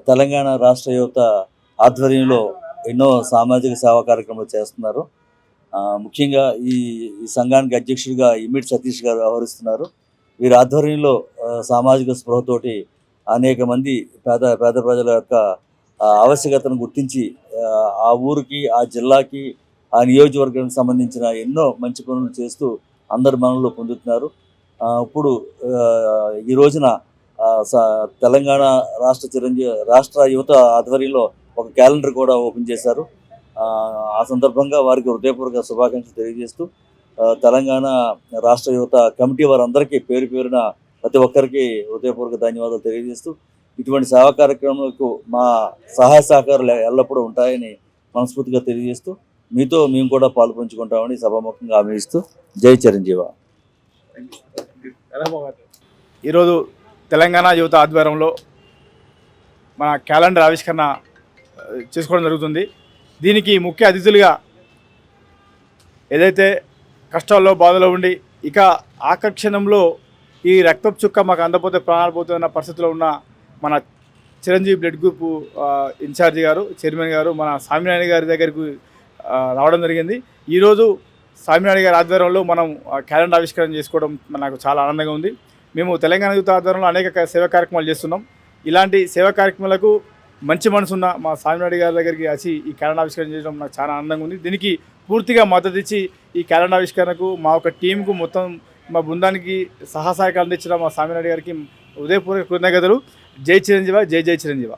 తెలంగాణ రాష్ట్ర యువత ఆధ్వర్యంలో ఎన్నో సామాజిక సేవా కార్యక్రమాలు చేస్తున్నారు. ముఖ్యంగా ఈ ఈ సంఘానికి అధ్యక్షుడిగా ఇమ్మిడి సతీష్ గారు వ్యవహరిస్తున్నారు. వీరి ఆధ్వర్యంలో సామాజిక స్పృహతోటి అనేక మంది పేద పేద ప్రజల యొక్క ఆవశ్యకతను గుర్తించి ఆ ఊరికి, ఆ జిల్లాకి, ఆ నియోజకవర్గానికి సంబంధించిన ఎన్నో మంచి పనులు చేస్తూ అందరి మనలో పొందుతున్నారు. ఇప్పుడు ఈ రోజున తెలంగాణ రాష్ట్ర యువత ఆధ్వర్యంలో ఒక క్యాలెండర్ కూడా ఓపెన్ చేశారు. ఆ సందర్భంగా వారికి హృదయపూర్వక శుభాకాంక్షలు తెలియజేస్తూ తెలంగాణ రాష్ట్ర యువత కమిటీ వారందరికీ పేరు పేరున ప్రతి ఒక్కరికి హృదయపూర్వక ధన్యవాదాలు తెలియజేస్తూ ఇటువంటి సేవా కార్యక్రమాలకు మా సహాయ సహకారాలు ఎల్లప్పుడూ ఉంటాయని మనస్ఫూర్తిగా తెలియజేస్తూ మీతో మేము కూడా పాల్పంచుకుంటామని సభాముఖంగా హామీ ఇస్తూ జై చిరంజీవ. ఈరోజు తెలంగాణ యువత ఆధ్వర్యంలో మన క్యాలెండర్ ఆవిష్కరణ చేసుకోవడం జరుగుతుంది. దీనికి ముఖ్య అతిథులుగా ఏదైతే కష్టాల్లో బాధలో ఉండి ఇక ఆకర్షణంలో ఈ రక్తపు చుక్క మాకు అందపోతే ప్రాణాలు పోతున్న పరిస్థితిలో ఉన్న మన చిరంజీవి బ్లడ్ గ్రూప్ ఇన్ఛార్జి గారు, చైర్మన్ గారు మన స్వామినారాయణ గారి దగ్గరికి రావడం జరిగింది. ఈరోజు స్వామినారాయణ గారి ఆధ్వర్యంలో మనం క్యాలెండర్ ఆవిష్కరణ చేసుకోవడం నాకు చాలా ఆనందంగా ఉంది. మేము తెలంగాణ యువత ఆధ్వర్యంలో అనేక సేవా కార్యక్రమాలు చేస్తున్నాం. ఇలాంటి సేవా కార్యక్రమాలకు మంచి మనసున్న మా స్వామినారాయణ గారి దగ్గరికి వచ్చి ఈ క్యాలెండర్ ఆవిష్కరణ చేయడం నాకు చాలా ఆనందంగా ఉంది. దీనికి పూర్తిగా మద్దతు ఇచ్చి ఈ క్యాలెండర్ ఆవిష్కరణకు మా ఒక టీంకు మొత్తం మా బృందానికి సహాయకాలు అందించిన మా స్వామినారాయణ గారికి ఉదయపూర్వక కృతజ్ఞతలు. జై చిరంజీవ, జై జై చిరంజీవ.